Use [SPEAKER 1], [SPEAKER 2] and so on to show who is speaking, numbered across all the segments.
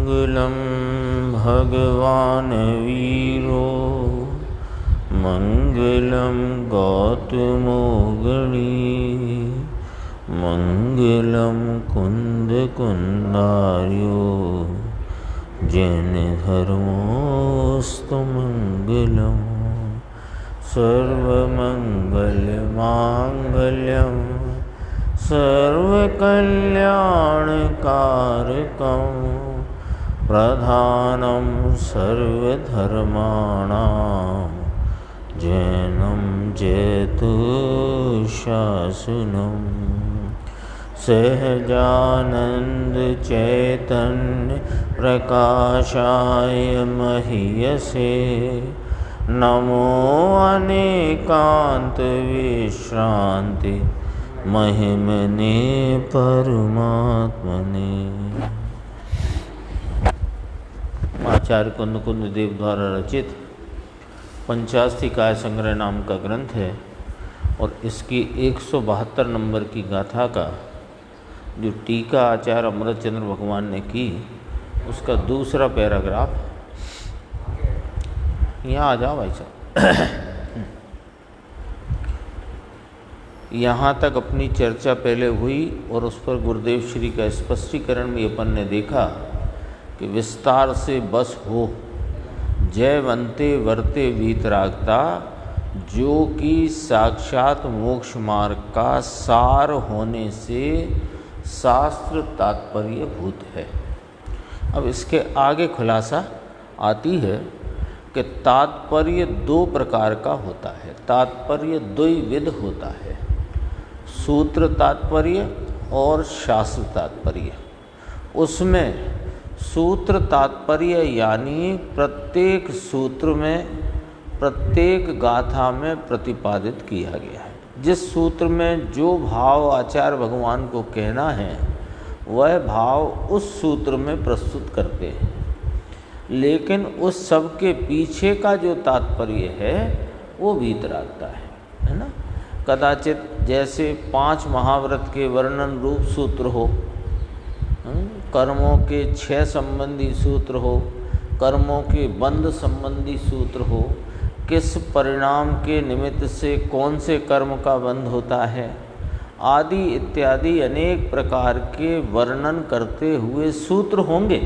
[SPEAKER 1] मङ्गलं भगवान् वीरो मङ्गलं गौतमो गणी मङ्गलं कुन्दकुन्दार्यो जैनधर्मोऽस्तु मङ्गलम् सर्वमङ्गलमाङ्गल्यं सर्वकल्याणकारकं प्रधानं सर्वधर्माणां जैनं जयतु शासनं सहजानन्द चैतन्य प्रकाशाय महीयसे नमो अनेकांत विश्रांति महिमने परमात्मने। आचार्य कुंद देव द्वारा रचित पंचास्तिकाय संग्रह नाम का ग्रंथ है और इसकी 172 नंबर की गाथा का जो टीका आचार्य अमृतचंद्र भगवान ने की उसका दूसरा पैराग्राफ। यहाँ आ जाओ भाई साहब। यहाँ तक अपनी चर्चा पहले हुई और उस पर गुरुदेव श्री का स्पष्टीकरण भी अपन ने देखा कि विस्तार से बस हो जयवंते वर्ते वीतरागता, जो कि साक्षात मोक्ष मार्ग का सार होने से शास्त्र तात्पर्य भूत है। अब इसके आगे खुलासा आती है कि तात्पर्य दो प्रकार का होता है, तात्पर्य द्विविध होता है, सूत्र तात्पर्य और शास्त्र तात्पर्य। उसमें सूत्र तात्पर्य यानी प्रत्येक सूत्र में प्रत्येक गाथा में प्रतिपादित किया गया है। जिस सूत्र में जो भाव आचार्य भगवान को कहना है वह भाव उस सूत्र में प्रस्तुत करते हैं, लेकिन उस सब के पीछे का जो तात्पर्य है वो वीतरागता है ना। कदाचित जैसे 5 महाव्रत के वर्णन रूप सूत्र हो, कर्मों के 6 संबंधी सूत्र हो, कर्मों के बंध संबंधी सूत्र हो, किस परिणाम के निमित्त से कौन से कर्म का बंध होता है आदि इत्यादि अनेक प्रकार के वर्णन करते हुए सूत्र होंगे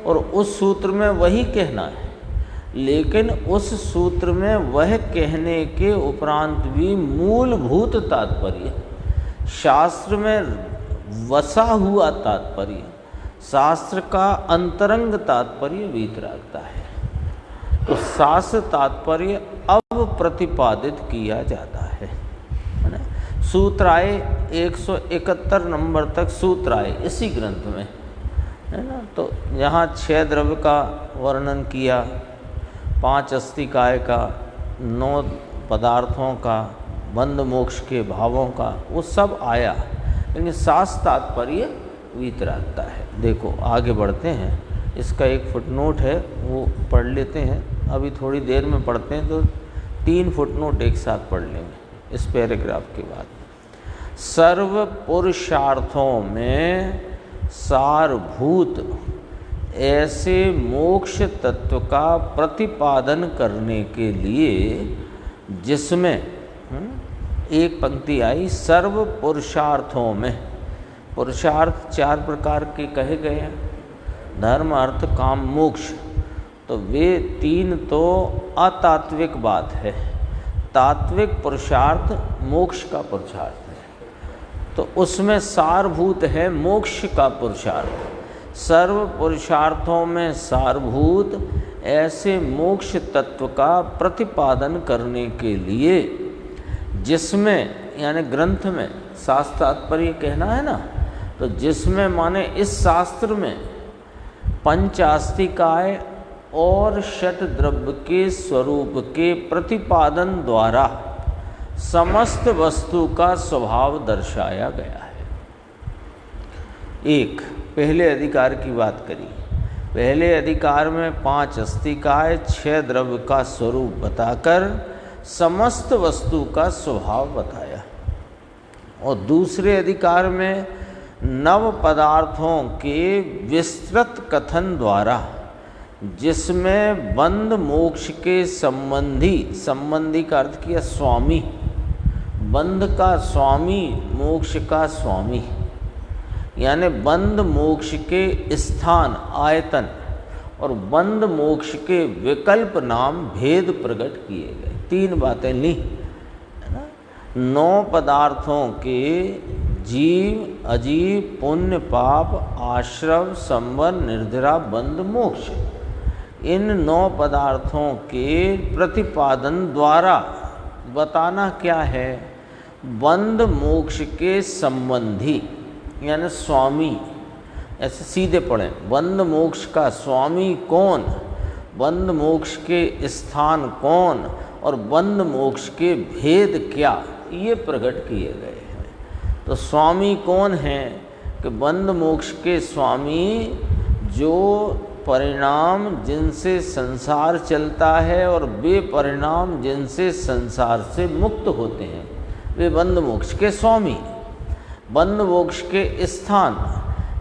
[SPEAKER 1] और उस सूत्र में वही कहना है। लेकिन उस सूत्र में वह कहने के उपरांत भी मूलभूत तात्पर्य, शास्त्र में वसा हुआ तात्पर्य, शास्त्र का अंतरंग तात्पर्य वीतरागता है। तो शास्त्र तात्पर्य अब प्रतिपादित किया जाता है ना। सूत्र आए 171 नंबर तक सूत्र आए इसी ग्रंथ में है ना। तो यहाँ 6 द्रव्य का वर्णन किया, 5 अस्तिकाय का, 9 पदार्थों का, बंध मोक्ष के भावों का, वो सब आया, लेकिन शास्त्र तात्पर्य वीतरागता है। देखो आगे बढ़ते हैं, इसका एक फुटनोट है वो पढ़ लेते हैं। अभी थोड़ी देर में पढ़ते हैं तो 3 फुटनोट एक साथ पढ़ लेंगे इस पैराग्राफ के बाद। सर्व पुरुषार्थों में सारभूत ऐसे मोक्ष तत्व का प्रतिपादन करने के लिए जिसमें एक पंक्ति आई, सर्व पुरुषार्थों में। पुरुषार्थ 4 प्रकार के कहे गए हैं, धर्म अर्थ काम मोक्ष। तो वे 3 तो अतात्विक बात है, तात्विक पुरुषार्थ मोक्ष का पुरुषार्थ है। तो उसमें सारभूत है मोक्ष का पुरुषार्थ। सर्व पुरुषार्थों में सारभूत ऐसे मोक्ष तत्व का प्रतिपादन करने के लिए जिसमें, यानी ग्रंथ में शास्त्र तात्पर्य कहना है ना, तो जिसमें माने इस शास्त्र में पंचास्तिकाय और षट्द्रव्य के स्वरूप के प्रतिपादन द्वारा समस्त वस्तु का स्वभाव दर्शाया गया है। एक पहले अधिकार की बात करी, पहले अधिकार में 5 अस्तिकाय 6 द्रव्य का स्वरूप बताकर समस्त वस्तु का स्वभाव बताया, और दूसरे अधिकार में नव पदार्थों के विस्तृत कथन द्वारा, जिसमें बंध मोक्ष के संबंधी का अर्थ किया स्वामी, बंध का स्वामी, मोक्ष का स्वामी, यानी बंध मोक्ष के स्थान आयतन और बंध मोक्ष के विकल्प नाम भेद प्रकट किए गए। 3 बातें ली है ना। 9 पदार्थों के जीव, अजीव, पुण्य, पाप, आश्रव, संवर, निर्जरा, बंध, मोक्ष, इन 9 पदार्थों के प्रतिपादन द्वारा बताना क्या है? बंध मोक्ष के संबंधी यानी स्वामी। ऐसे सीधे पढ़ें, बंध मोक्ष का स्वामी कौन, बंध मोक्ष के स्थान कौन और बंध मोक्ष के भेद क्या, ये प्रकट किए गए हैं। तो स्वामी कौन है? कि बंध मोक्ष के स्वामी जो परिणाम जिनसे संसार चलता है और वे परिणाम जिनसे संसार से मुक्त होते हैं, वे बंध मोक्ष के स्वामी। बंध मोक्ष के स्थान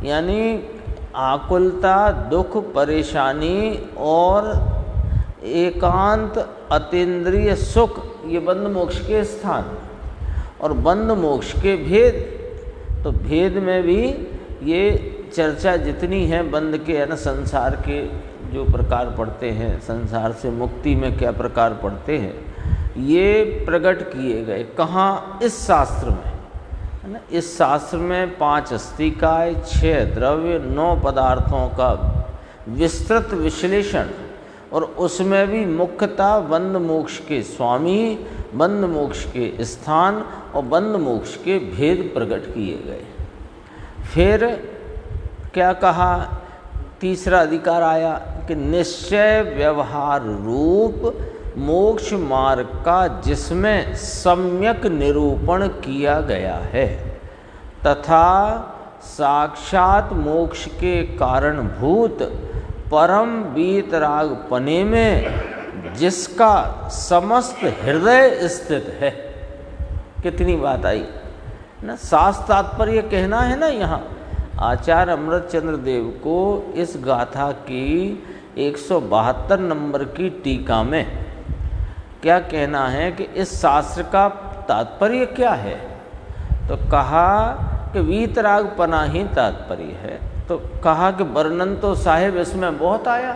[SPEAKER 1] यानी आकुलता, दुख, परेशानी और एकांत, अतीन्द्रिय सुख, ये बंध मोक्ष के स्थान। और बंध मोक्ष के भेद, तो भेद में भी ये चर्चा जितनी है बंध के है ना, संसार के जो प्रकार पढ़ते हैं, संसार से मुक्ति में क्या प्रकार पढ़ते हैं, ये प्रकट किए गए। कहाँ? इस शास्त्र में है ना। इस शास्त्र में 5 अस्तिकाय, 6 द्रव्य, 9 पदार्थों का विस्तृत विश्लेषण और उसमें भी मुख्यतः बंध मोक्ष के स्वामी, बंध मोक्ष के स्थान और बंध मोक्ष के भेद प्रकट किए गए। फिर क्या कहा? तीसरा अधिकार आया कि निश्चय व्यवहार रूप मोक्ष मार्ग का जिसमें सम्यक निरूपण किया गया है तथा साक्षात मोक्ष के कारणभूत परम वीतराग पने में जिसका समस्त हृदय स्थित है। कितनी बात आई ना। शास्त्र तात्पर्य कहना है ना। यहाँ आचार्य अमृतचंद्र देव को इस गाथा की 172 नंबर की टीका में क्या कहना है कि इस शास्त्र का तात्पर्य क्या है? तो कहा कि वीतराग पना ही तात्पर्य है। तो कहा कि वर्णन तो साहिब इसमें बहुत आया,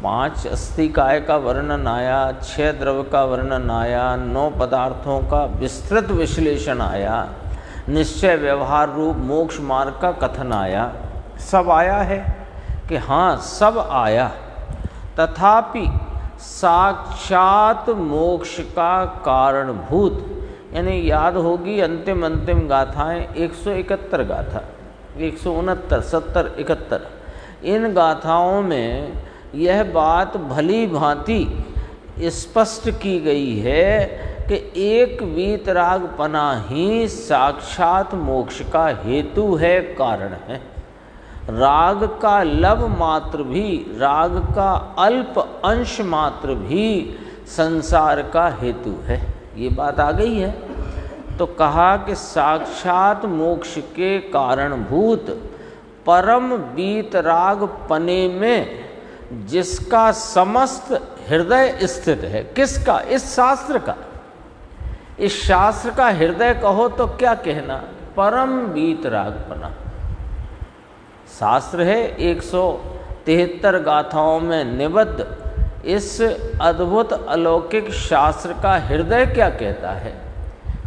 [SPEAKER 1] 5 अस्तिकाय का वर्णन आया, 6 द्रव्य का वर्णन आया, 9 पदार्थों का विस्तृत विश्लेषण आया, निश्चय व्यवहार रूप मोक्ष मार्ग का कथन आया। सब आया है कि हाँ, सब आया। तथापि साक्षात मोक्ष का कारणभूत, यानी याद होगी अंतिम गाथाएं 171 गाथा, 169, 70, 71, इन गाथाओं में यह बात भली भांति स्पष्ट की गई है कि एक वीतरागपना ही साक्षात मोक्ष का हेतु है, कारण है। राग का लब मात्र भी, राग का अल्प अंश मात्र भी संसार का हेतु है। ये बात आ गई है। तो कहा कि साक्षात मोक्ष के कारणभूत परम वीतराग पने में जिसका समस्त हृदय स्थित है। किसका? इस शास्त्र का। इस शास्त्र का हृदय कहो तो क्या कहना? परम वीतरागपना। शास्त्र है 173 गाथाओं में निबद्ध। इस अद्भुत अलौकिक शास्त्र का हृदय क्या कहता है?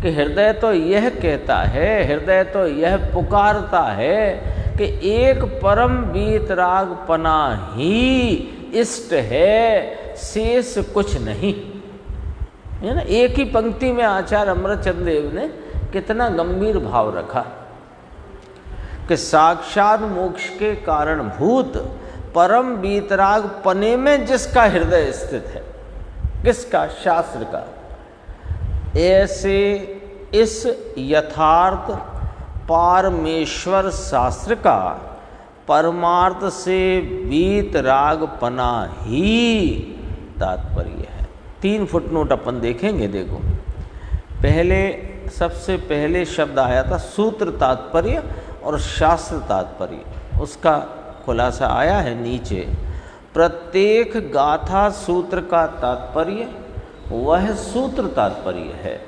[SPEAKER 1] कि हृदय तो यह कहता है, हृदय तो यह पुकारता है कि एक परम वीतरागपना ही इष्ट है, शेष कुछ नहीं। है ना। एक ही पंक्ति में आचार्य अमृतचंद्र देव ने कितना गंभीर भाव रखा कि साक्षात मोक्ष के कारणभूत परम वीतराग पने में जिसका हृदय स्थित है। किसका? शास्त्र का। ऐसे इस यथार्थ पारमेश्वर शास्त्र का परमार्थ से वीतरागपना ही तात्पर्य है। 3 फुटनोट अपन देखेंगे। देखो, पहले सबसे पहले शब्द आया था सूत्र तात्पर्य और शास्त्र तात्पर्य, उसका खुलासा आया है नीचे। प्रत्येक गाथा सूत्र का तात्पर्य वह सूत्र तात्पर्य है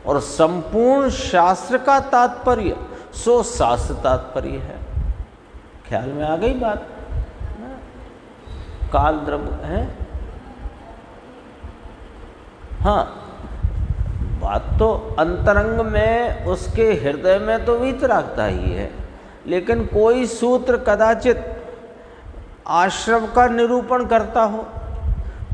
[SPEAKER 1] और संपूर्ण शास्त्र का तात्पर्य सो शास्त्र तात्पर्य है। ख्याल में आ गई बात? काल द्रव्य है। हाँ, बात तो अंतरंग में, उसके हृदय में तो वीतरागता ही है, लेकिन कोई सूत्र कदाचित आश्रम का निरूपण करता हो,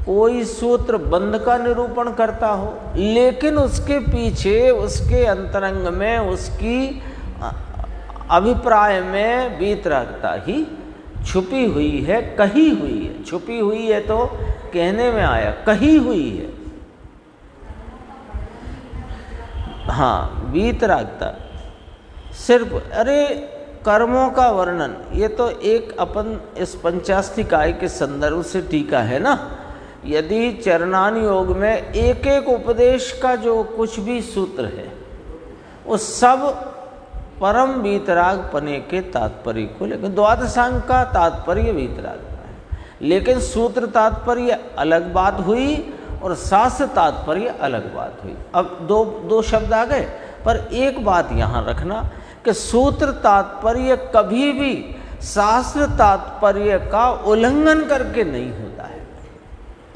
[SPEAKER 1] कोई सूत्र बंध का निरूपण करता हो, लेकिन उसके पीछे, उसके अंतरंग में, उसकी अभिप्राय में वीतरागता ही छुपी हुई है, कही हुई है। छुपी हुई है तो कहने में आया, कही हुई है। हाँ, वीतरागता सिर्फ, अरे कर्मों का वर्णन, ये तो एक अपन इस पंचास्तिकाय के संदर्भ से टीका है ना। यदि चरणान योग में एक एक उपदेश का जो कुछ भी सूत्र है, वो सब परम वीतराग पने के तात्पर्य को, लेकिन द्वादशांग का तात्पर्य वीतराग का है। लेकिन सूत्र तात्पर्य अलग बात हुई और शास्त्र तात्पर्य अलग बात हुई। अब दो शब्द आ गए, पर एक बात यहाँ रखना कि सूत्र तात्पर्य कभी भी शास्त्र तात्पर्य का उल्लंघन करके नहीं होता है।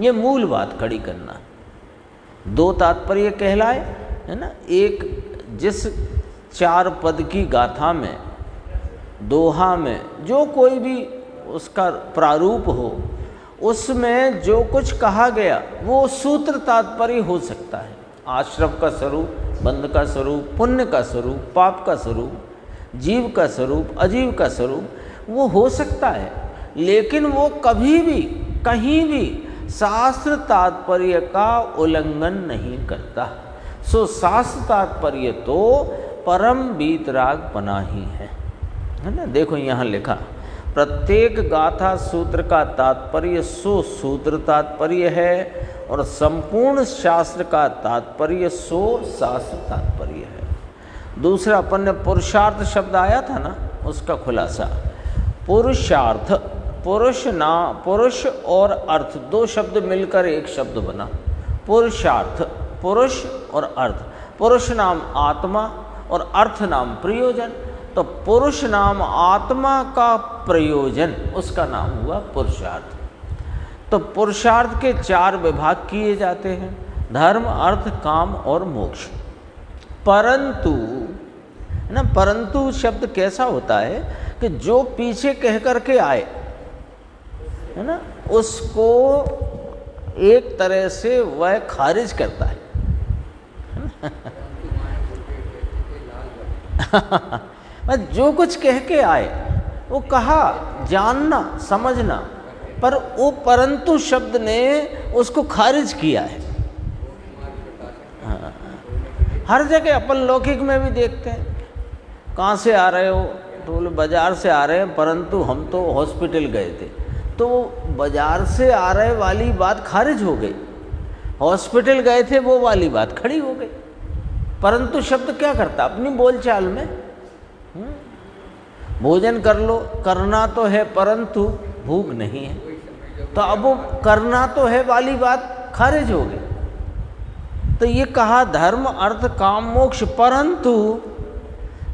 [SPEAKER 1] ये मूल बात खड़ी करना। दो तात्पर्य कहलाए, है ना। एक, जिस 4 पद की गाथा में, दोहा में, जो कोई भी उसका प्रारूप हो, उसमें जो कुछ कहा गया वो सूत्र तात्पर्य हो सकता है। आश्रम का स्वरूप, बंध का स्वरूप, पुण्य का स्वरूप, पाप का स्वरूप, जीव का स्वरूप, अजीव का स्वरूप, वो हो सकता है, लेकिन वो कभी भी कहीं भी शास्त्र तात्पर्य का उल्लंघन नहीं करता। सो शास्त्र तात्पर्य तो परम वीतराग पना ही है ना। देखो यहाँ लिखा, प्रत्येक गाथा सूत्र का तात्पर्य सो सूत्र तात्पर्य है और संपूर्ण शास्त्र का तात्पर्य सो शास्त्र तात्पर्य है। दूसरा, अपन ने पुरुषार्थ शब्द आया था ना, उसका खुलासा। पुरुषार्थ, पुरुष और अर्थ, 2 शब्द मिलकर एक शब्द बना पुरुषार्थ। पुरुष और अर्थ, पुरुष नाम आत्मा और अर्थ नाम प्रयोजन, तो पुरुष नाम आत्मा का प्रयोजन, उसका नाम हुआ पुरुषार्थ। तो पुरुषार्थ के 4 विभाग किए जाते हैं, धर्म, अर्थ, काम और मोक्ष। परंतु, है ना, परंतु शब्द कैसा होता है कि जो पीछे कह करके आए, है ना, उसको एक तरह से वह खारिज करता है। जो कुछ कह के आए वो कहा, जानना, समझना, पर वो परंतु शब्द ने उसको खारिज किया है। हाँ। हर जगह अपन लौकिक में भी देखते हैं, कहाँ से आ रहे हो, तो बोले बाजार से आ रहे हैं, परंतु हम तो हॉस्पिटल गए थे। तो बाजार से आ रहे वाली बात खारिज हो गई, हॉस्पिटल गए थे वो वाली बात खड़ी हो गई। परंतु शब्द क्या करता अपनी बोलचाल में, भोजन कर लो, करना तो है परंतु भूख नहीं है, तो अब वो करना तो है वाली बात खारिज हो गई। तो ये कहा धर्म, अर्थ, काम, मोक्ष, परंतु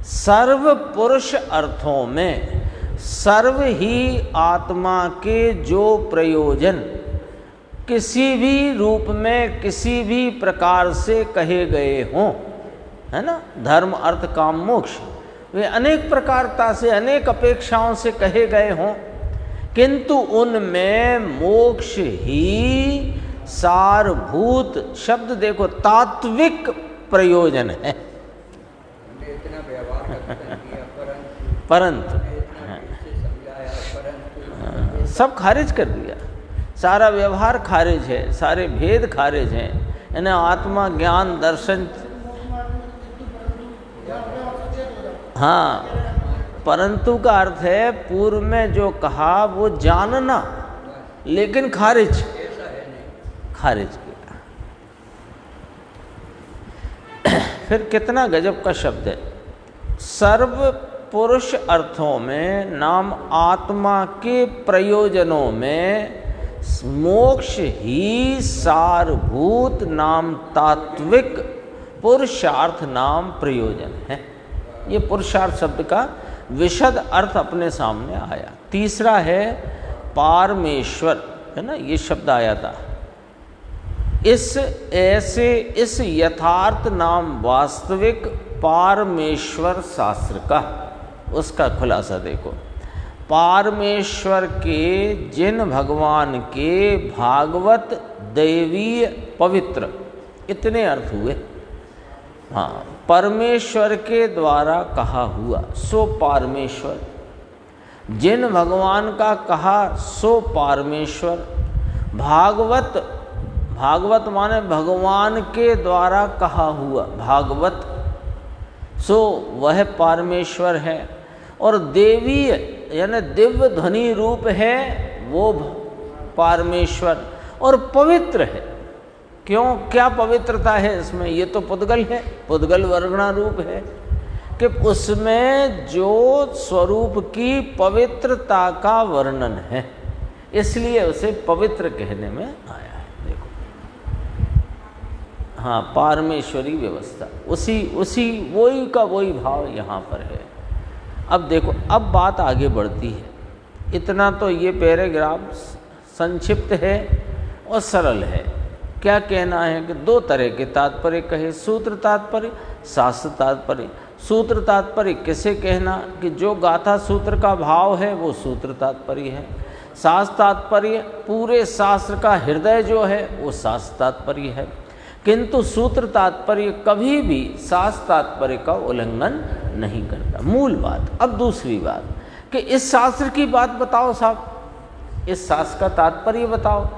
[SPEAKER 1] सर्व पुरुष अर्थों में सर्व ही आत्मा के जो प्रयोजन किसी भी रूप में, किसी भी प्रकार से कहे गए हों, है ना, धर्म, अर्थ, काम, मोक्ष, वे अनेक प्रकारता से, अनेक अपेक्षाओं से कहे गए हों, किंतु उनमें मोक्ष ही सारभूत, शब्द देखो, तात्विक प्रयोजन है। परंतु सब खारिज कर दिया, सारा व्यवहार खारिज है, सारे भेद खारिज हैं, यानी आत्मा, ज्ञान, दर्शन। हाँ, परंतु का अर्थ है पूर्व में जो कहा वो जानना, लेकिन खारिज किया। फिर कितना गजब का शब्द है। सर्व पुरुष अर्थों में नाम आत्मा के प्रयोजनों में मोक्ष ही सारभूत नाम तात्विक पुरुषार्थ नाम प्रयोजन है। ये पुरुषार्थ शब्द का विशद अर्थ अपने सामने आया। तीसरा है पारमेश्वर, है ना, ये शब्द आया था। इस यथार्थ नाम वास्तविक पारमेश्वर शास्त्र का, उसका खुलासा देखो। पारमेश्वर के जिन भगवान के भागवत दैवीय पवित्र, इतने अर्थ हुए। हाँ, परमेश्वर के द्वारा कहा हुआ सो पारमेश्वर, जिन भगवान का कहा सो पारमेश्वर। भागवत, भागवत माने भगवान के द्वारा कहा हुआ भागवत, सो वह पारमेश्वर है। और देवीय यानी दिव्य ध्वनि रूप है वो पारमेश्वर, और पवित्र है। क्यों, क्या पवित्रता है इसमें? ये तो पुद्गल है, पुद्गल वर्णना रूप है कि उसमें जो स्वरूप की पवित्रता का वर्णन है, इसलिए उसे पवित्र कहने में आया है। देखो, हाँ, पारमेश्वरी व्यवस्था, उसी वही का वही भाव यहाँ पर है। अब देखो, अब बात आगे बढ़ती है। इतना तो ये पैराग्राफ संक्षिप्त है और सरल है। क्या कहना है कि दो तरह के तात्पर्य कहे, सूत्र तात्पर्य, शास्त्र तात्पर्य। सूत्र तात्पर्य किसे कहना कि जो गाथा सूत्र का भाव है वो सूत्र तात्पर्य है। शास्त्र तात्पर्य पूरे शास्त्र का हृदय जो है वो शास्त्र तात्पर्य है। किंतु सूत्र तात्पर्य कभी भी शास्त्र तात्पर्य का उल्लंघन नहीं करता। मूल बात। अब दूसरी बात कि इस शास्त्र की बात बताओ साहब, इस शास्त्र का तात्पर्य बताओ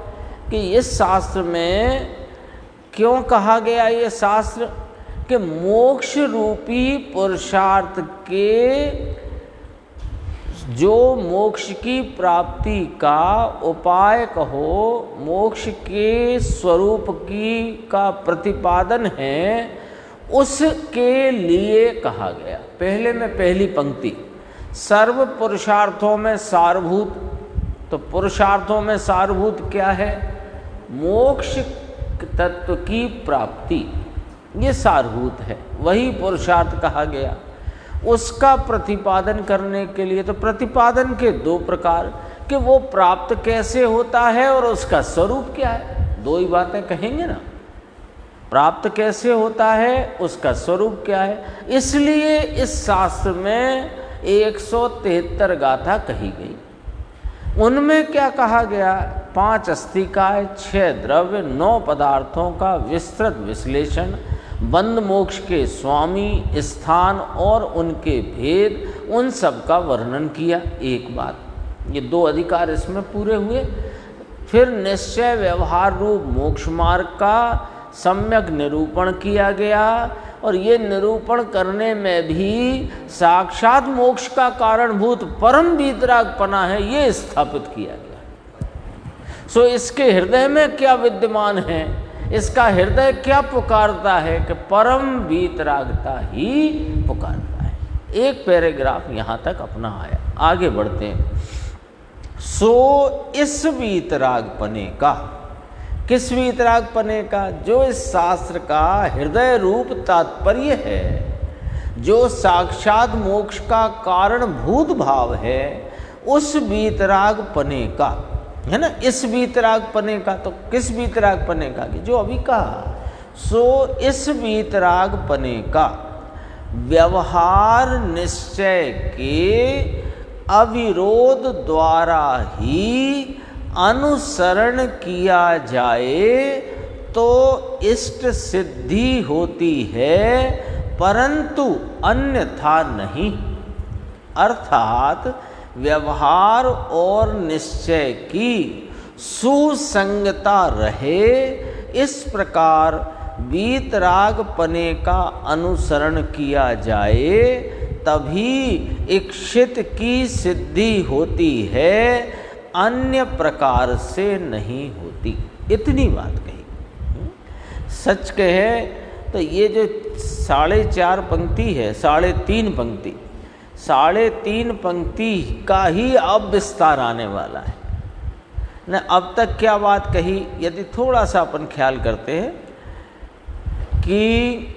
[SPEAKER 1] कि इस शास्त्र में क्यों कहा गया ये शास्त्र कि मोक्ष रूपी पुरुषार्थ के, जो मोक्ष की प्राप्ति का उपाय कहो, मोक्ष के स्वरूप की का प्रतिपादन है, उसके लिए कहा गया। पहले में पहली पंक्ति, सर्व पुरुषार्थों में सारभूत। तो पुरुषार्थों में सारभूत क्या है? मोक्ष तत्व की प्राप्ति, ये सारभूत है, वही पुरुषार्थ कहा गया। उसका प्रतिपादन करने के लिए, तो प्रतिपादन के दो प्रकार कि वो प्राप्त कैसे होता है और उसका स्वरूप क्या है, दो ही बातें कहेंगे ना। प्राप्त कैसे होता है, उसका स्वरूप क्या है। इसलिए इस शास्त्र में 173 गाथा कही गई। उनमें क्या कहा गया? 5 अस्तिकाय, 6 द्रव्य, 9 पदार्थों का विस्तृत विश्लेषण, बंध मोक्ष के स्वामी, स्थान और उनके भेद, उन सब का वर्णन किया। एक बात, ये 2 अधिकार इसमें पूरे हुए। फिर निश्चय व्यवहार रूप मोक्ष मार्ग का सम्यक निरूपण किया गया, और ये निरूपण करने में भी साक्षात मोक्ष का कारणभूत परम वीतरागपना है, ये स्थापित किया गया। सो इसके हृदय में क्या विद्यमान है, इसका हृदय क्या पुकारता है कि परम वीतरागता ही पुकारता है। एक पैराग्राफ यहाँ तक अपना आया, आगे बढ़ते हैं। सो इस वीतरागपने का, किस वीतरागपने का? जो इस शास्त्र का हृदय रूप तात्पर्य है, जो साक्षात मोक्ष का कारणभूत भाव है, उस वीतरागपने का, है ना, इस वीतरागपने का। तो किस वीतरागपने का? कि जो अभी कहा, सो इस वीतरागपने का व्यवहार निश्चय के अविरोध द्वारा ही अनुसरण किया जाए तो इष्ट सिद्धि होती है, परंतु अन्यथा नहीं। अर्थात व्यवहार और निश्चय की सुसंगता रहे, इस प्रकार वीतरागपने का अनुसरण किया जाए, तभी इक्षित की सिद्धि होती है, अन्य प्रकार से नहीं होती। इतनी बात कही। सच कहे तो ये जो 4.5 पंक्ति है, 3.5 पंक्ति, 3.5 पंक्ति का ही अब विस्तार आने वाला है न। अब तक क्या बात कही, यदि थोड़ा सा अपन ख्याल करते हैं कि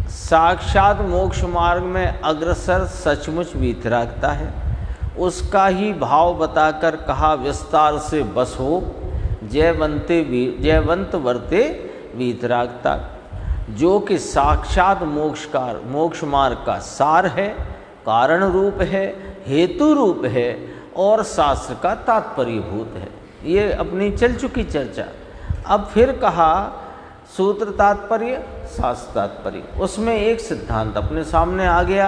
[SPEAKER 1] साक्षात मोक्ष मार्ग में अग्रसर सचमुच वीतरागता है, उसका ही भाव बताकर कहा विस्तार से बस हो, जयवंत वर्ते वीतरागता, जो कि साक्षात मोक्ष मार्ग का सार है, कारण रूप है, हेतु रूप है और शास्त्र का तात्पर्यभूत है। ये अपनी चल चुकी चर्चा। अब फिर कहा सूत्र तात्पर्य, शास्त्र तात्पर्य। उसमें एक सिद्धांत अपने सामने आ गया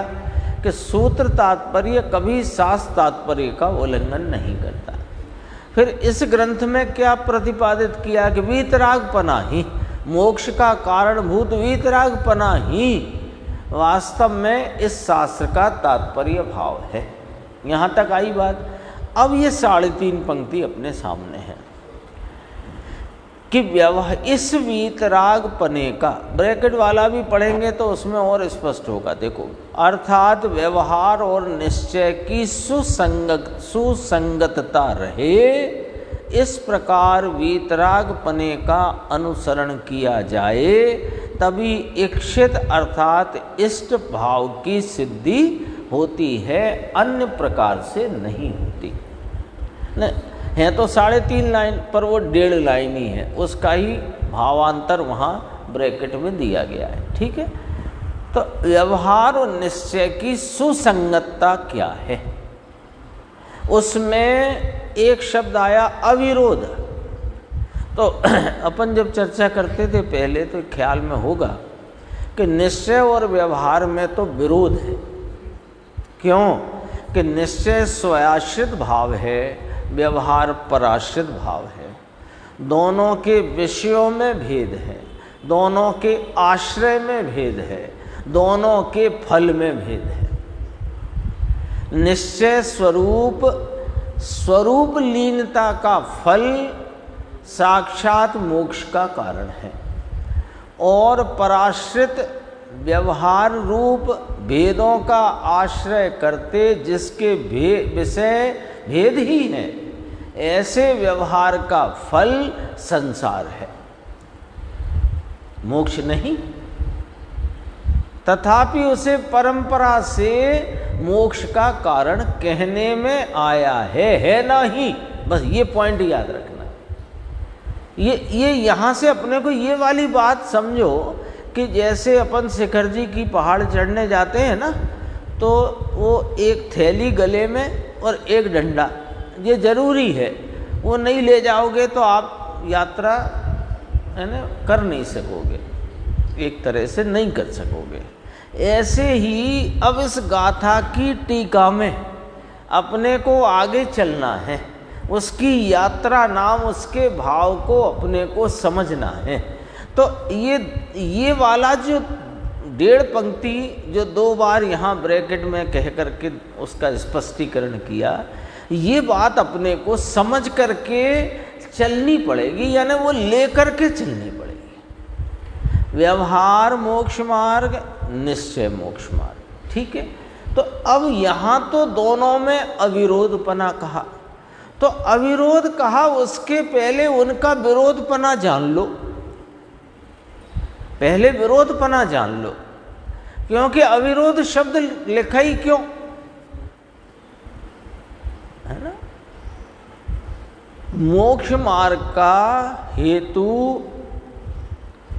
[SPEAKER 1] कि सूत्र तात्पर्य कभी शास्त्र तात्पर्य का उल्लंघन नहीं करता। फिर इस ग्रंथ में क्या प्रतिपादित किया कि वीतरागपना ही मोक्ष का कारणभूत, वीतरागपना ही वास्तव में इस शास्त्र का तात्पर्य भाव है। यहाँ तक आई बात। अब ये 3.5 पंक्ति अपने सामने है कि इस वीतरागपने का, ब्रैकेट वाला भी पढ़ेंगे तो उसमें और स्पष्ट होगा। देखो, अर्थात व्यवहार और निश्चय की सुसंगतता रहे, इस प्रकार वीतरागपने का अनुसरण किया जाए, तभी इच्छित अर्थात इष्ट भाव की सिद्धि होती है, अन्य प्रकार से नहीं होती। न है तो 3.5 लाइन, पर वो 1.5 लाइन ही है, उसका ही भावांतर वहाँ ब्रैकेट में दिया गया है। ठीक है। तो व्यवहार और निश्चय की सुसंगतता क्या है, उसमें एक शब्द आया अविरोध। तो अपन जब चर्चा करते थे पहले तो ख्याल में होगा कि निश्चय और व्यवहार में तो विरोध है। क्यों? कि निश्चय स्वयाश्रित भाव है, व्यवहार पराश्रित भाव है। दोनों के विषयों में भेद है, दोनों के आश्रय में भेद है, दोनों के फल में भेद है। निश्चय स्वरूप लीनता का फल साक्षात मोक्ष का कारण है, और पराश्रित व्यवहार रूप भेदों का आश्रय करते जिसके विषय भेद ही है, ऐसे व्यवहार का फल संसार है, मोक्ष नहीं। तथापि उसे परंपरा से मोक्ष का कारण कहने में आया है नहीं। बस ये पॉइंट याद रखना। ये यहाँ से अपने को ये वाली बात समझो कि जैसे अपन शिखर जी की पहाड़ चढ़ने जाते हैं ना, तो वो एक थैली गले में और एक डंडा, ये जरूरी है। वो नहीं ले जाओगे तो आप यात्रा है ना कर नहीं सकोगे, एक तरह से नहीं कर सकोगे। ऐसे ही अब इस गाथा की टीका में अपने को आगे चलना है, उसकी यात्रा नाम उसके भाव को अपने को समझना है। तो ये वाला जो 1.5 पंक्ति जो 2 बार यहाँ ब्रैकेट में कह करके उसका स्पष्टीकरण किया, ये बात अपने को समझ करके चलनी पड़ेगी, यानी वो लेकर के चलनी पड़ेगी। व्यवहार मोक्ष मार्ग, निश्चय मोक्ष मार्ग। ठीक है। तो अब यहाँ तो दोनों में अविरोधपना कहा, तो अविरोध कहा, उसके पहले उनका विरोधपना जान लो। पहले विरोधपना जान लो, क्योंकि अविरोध शब्द लिखा ही क्यों है ना। मोक्ष मार्ग का हेतु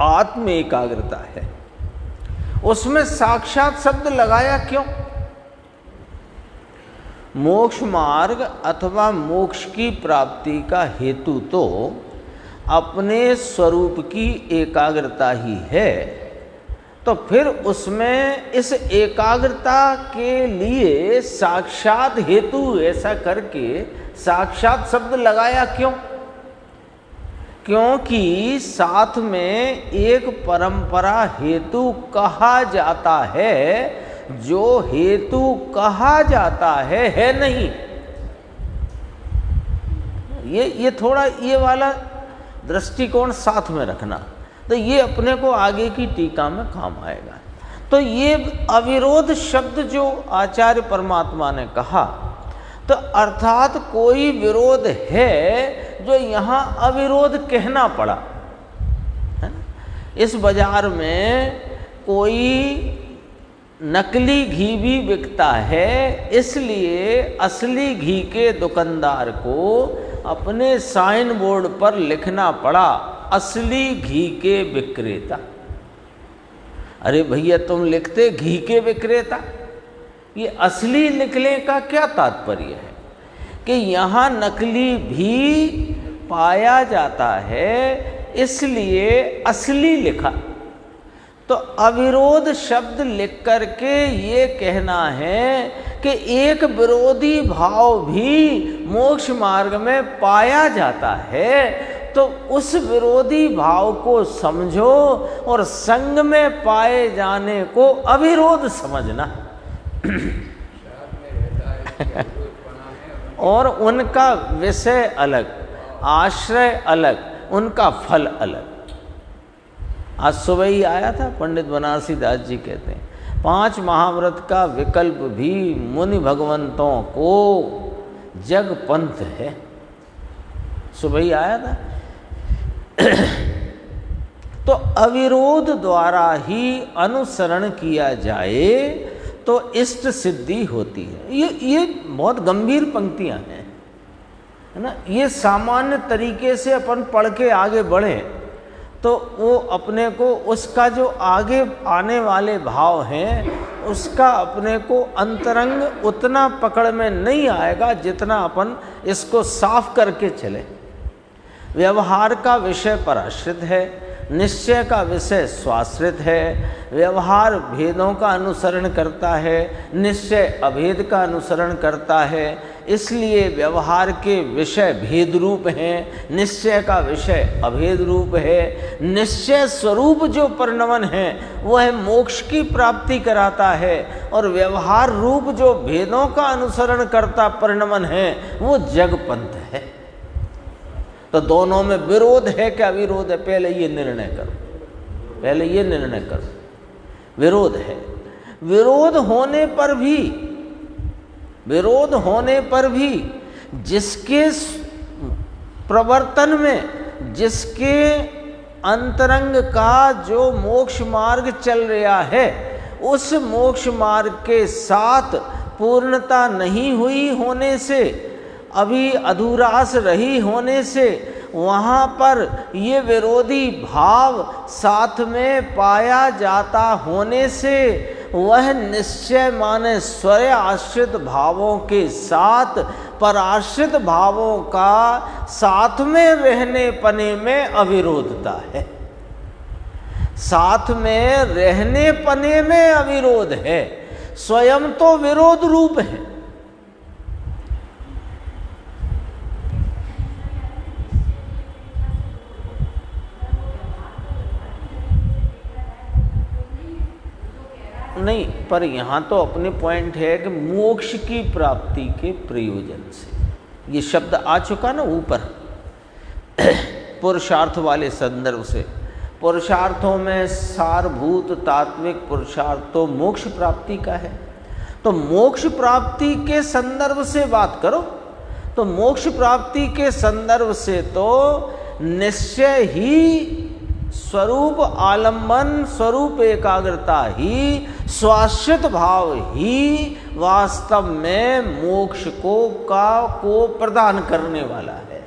[SPEAKER 1] आत्म एकाग्रता है, उसमें साक्षात शब्द लगाया क्यों? मोक्ष मार्ग अथवा मोक्ष की प्राप्ति का हेतु तो अपने स्वरूप की एकाग्रता ही है, तो फिर उसमें इस एकाग्रता के लिए साक्षात हेतु ऐसा करके साक्षात शब्द लगाया क्यों? क्योंकि साथ में एक परंपरा हेतु कहा जाता है, जो हेतु कहा जाता है नहीं। ये थोड़ा ये वाला दृष्टिकोण साथ में रखना, तो ये अपने को आगे की टीका में काम आएगा। तो ये अविरोध शब्द जो आचार्य परमात्मा ने कहा, तो अर्थात कोई विरोध है जो यहाँ अविरोध कहना पड़ा है। इस बाजार में कोई नकली घी भी बिकता है, इसलिए असली घी के दुकानदार को अपने साइन बोर्ड पर लिखना पड़ा असली घी के विक्रेता। अरे भैया तुम लिखते घी के विक्रेता, ये असली लिखने का क्या तात्पर्य है कि यहाँ नकली भी पाया जाता है, इसलिए असली लिखा। तो अविरोध शब्द लिख करके ये कहना है कि एक विरोधी भाव भी मोक्ष मार्ग में पाया जाता है, तो उस विरोधी भाव को समझो और संग में पाए जाने को अविरोध समझना। और उनका विषय अलग, आश्रय अलग, उनका फल अलग। आज सुबह ही आया था, पंडित बनारसी दास जी कहते हैं 5 महाव्रत का विकल्प भी मुनि भगवंतों को जग पंथ है। सुबह ही आया था। तो अविरोध द्वारा ही अनुसरण किया जाए तो इष्ट सिद्धि होती है। ये बहुत गंभीर पंक्तियां हैं, है ना। ये सामान्य तरीके से अपन पढ़ के आगे बढ़े तो वो अपने को उसका जो आगे आने वाले भाव हैं उसका अपने को अंतरंग उतना पकड़ में नहीं आएगा जितना अपन इसको साफ करके चले। व्यवहार का विषय पराश्रित है, निश्चय का विषय स्वाश्रित है। व्यवहार भेदों का अनुसरण करता है, निश्चय अभेद का अनुसरण करता है, इसलिए व्यवहार के विषय भेद रूप हैं, निश्चय का विषय अभेद रूप है। निश्चय स्वरूप जो परिणमन है वह मोक्ष की प्राप्ति कराता है, और व्यवहार रूप जो भेदों का अनुसरण करता परिणमन है वो जगपंथ है। तो दोनों में विरोध है क्या विरोध है, पहले ये निर्णय करो, पहले ये निर्णय करो। विरोध है। विरोध होने पर भी जिसके प्रवर्तन में, जिसके अंतरंग का जो मोक्ष मार्ग चल रहा है, उस मोक्ष मार्ग के साथ पूर्णता नहीं हुई होने से, अभी अधूरास रही होने से, वहाँ पर ये विरोधी भाव साथ में पाया जाता होने से, वह निश्चय माने स्वय आश्रित भावों के साथ पराश्रित भावों का साथ में रहने पने में अविरोधता है। साथ में रहने पने में अविरोध है, स्वयं तो विरोध रूप है। नहीं, पर यहाँ तो अपने पॉइंट है कि मोक्ष की प्राप्ति के प्रयोजन से, ये शब्द आ चुका ना ऊपर पुरुषार्थ वाले संदर्भ से। पुरुषार्थों में सारभूत तात्विक पुरुषार्थ तो मोक्ष प्राप्ति का है, तो मोक्ष प्राप्ति के संदर्भ से बात करो। तो मोक्ष प्राप्ति के संदर्भ से तो निश्चय ही स्वरूप आलंबन, स्वरूप एकाग्रता ही, स्वाश्रित भाव ही वास्तव में मोक्ष को प्रदान करने वाला है।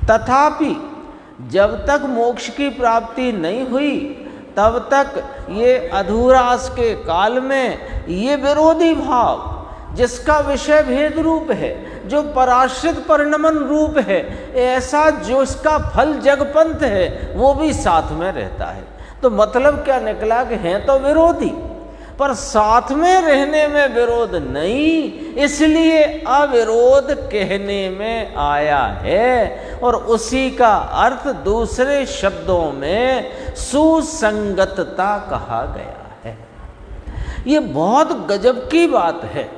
[SPEAKER 1] तथापि जब तक मोक्ष की प्राप्ति नहीं हुई तब तक ये अधूरास के काल में ये विरोधी भाव, जिसका विषय भेद रूप है, जो पराश्रित परिणमन रूप है, ऐसा जो इसका फल जगपंथ है, वो भी साथ में रहता है। तो मतलब क्या निकला कि हैं तो विरोधी, पर साथ में रहने में विरोध नहीं, इसलिए अविरोध कहने में आया है। और उसी का अर्थ दूसरे शब्दों में सुसंगतता कहा गया है। ये बहुत गजब की बात है।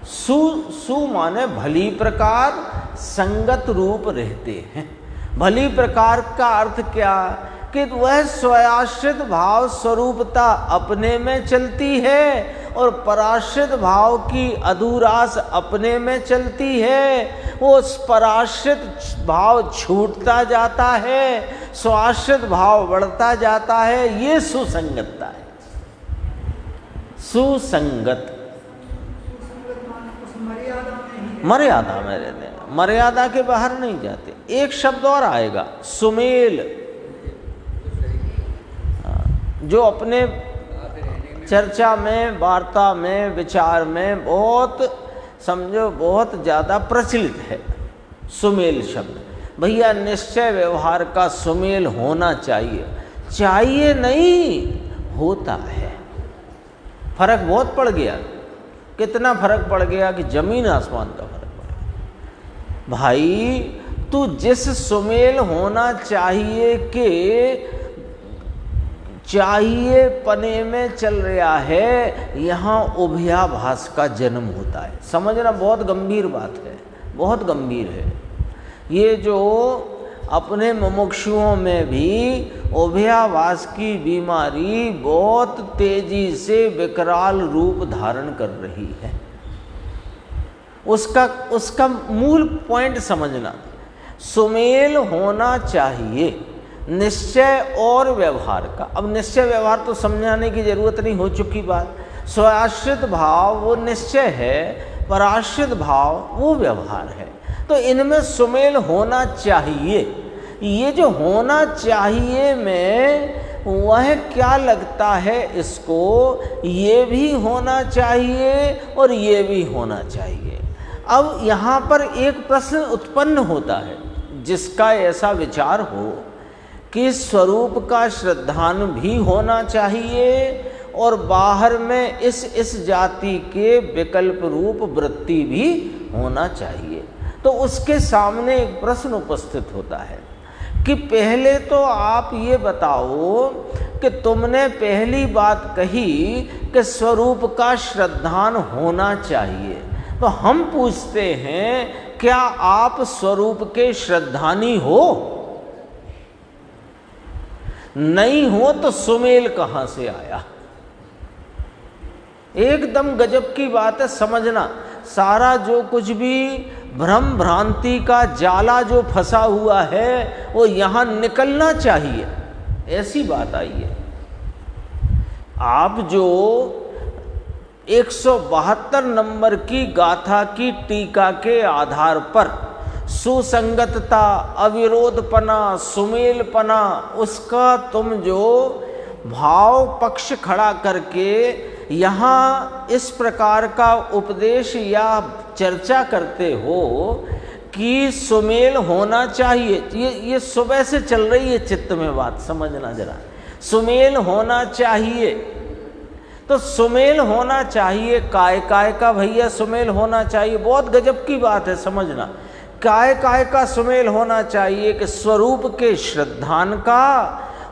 [SPEAKER 1] सु माने भली प्रकार संगत रूप रहते हैं। भली प्रकार का अर्थ क्या कि वह स्वयाश्रित भाव स्वरूपता अपने में चलती है और पराश्रित भाव की अधूरास अपने में चलती है। वो पराश्रित भाव छूटता जाता है, स्वाश्रित भाव बढ़ता जाता है। ये सुसंगतता है। सुसंगत मर्यादा में रहते हैं, मर्यादा के बाहर नहीं जाते। एक शब्द और आएगा, सुमेल, जो अपने चर्चा में, वार्ता में, विचार में बहुत समझो बहुत ज़्यादा प्रचलित है सुमेल शब्द। भैया निश्चय व्यवहार का सुमेल होना चाहिए, चाहिए नहीं होता है। फर्क बहुत पड़ गया। कितना फर्क पड़ गया कि जमीन आसमान का फर्क पड़ गया। भाई तू जिस सुमेल होना चाहिए के चाहिए पने में चल रहा है, यहाँ उभयाभास का जन्म होता है। समझना बहुत गंभीर बात है, बहुत गंभीर है। ये जो अपने मुमुक्षुओं में भी उभयाभास की बीमारी बहुत तेजी से विकराल रूप धारण कर रही है। उसका मूल पॉइंट समझना, सुमेल होना चाहिए निश्चय और व्यवहार का। अब निश्चय व्यवहार तो समझाने की जरूरत नहीं, हो चुकी बात। स्वाश्रित भाव वो निश्चय है, पराश्रित भाव वो व्यवहार है। तो इनमें सुमेल होना चाहिए। ये जो होना चाहिए में वह क्या लगता है इसको, ये भी होना चाहिए और ये भी होना चाहिए। अब यहाँ पर एक प्रश्न उत्पन्न होता है, जिसका ऐसा विचार हो कि स्वरूप का श्रद्धान भी होना चाहिए और बाहर में इस जाति के विकल्प रूप वृत्ति भी होना चाहिए। तो उसके सामने एक प्रश्न उपस्थित होता है कि पहले तो आप ये बताओ कि तुमने पहली बात कही कि स्वरूप का श्रद्धान होना चाहिए, तो हम पूछते हैं क्या आप स्वरूप के श्रद्धानी हो? नहीं हो तो सुमेल कहां से आया? एकदम गजब की बात है, समझना। सारा जो कुछ भी भ्रम भ्रांति का जाला जो फंसा हुआ है वो यहां निकलना चाहिए, ऐसी बात आई है। आप जो 172 नंबर की गाथा की टीका के आधार पर सुसंगतता, अविरोधपना, सुमेलपना, उसका तुम जो भाव पक्ष खड़ा करके यहाँ इस प्रकार का उपदेश या चर्चा करते हो कि सुमेल होना चाहिए, ये सुबह से चल रही है चित्त में बात, समझना जरा। सुमेल होना चाहिए, तो सुमेल होना चाहिए काय का भैया सुमेल होना चाहिए, बहुत गजब की बात है, समझना। काय का सुमेल होना चाहिए कि स्वरूप के श्रद्धान का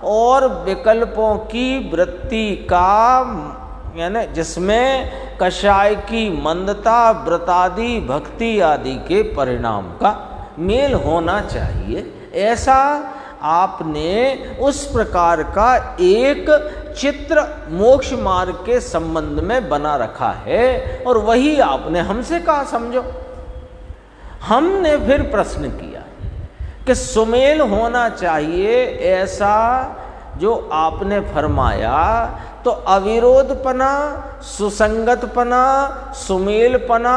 [SPEAKER 1] और विकल्पों की वृत्ति का, यानी जिसमें कषाय की मंदता, व्रतादि, भक्ति आदि के परिणाम का मेल होना चाहिए। ऐसा आपने उस प्रकार का एक चित्र मोक्ष मार्ग के संबंध में बना रखा है और वही आपने हमसे कहा, समझो। हमने फिर प्रश्न किया कि सुमेल होना चाहिए, ऐसा जो आपने फरमाया, तो अविरोधपना, सुसंगतपना, सुमेलपना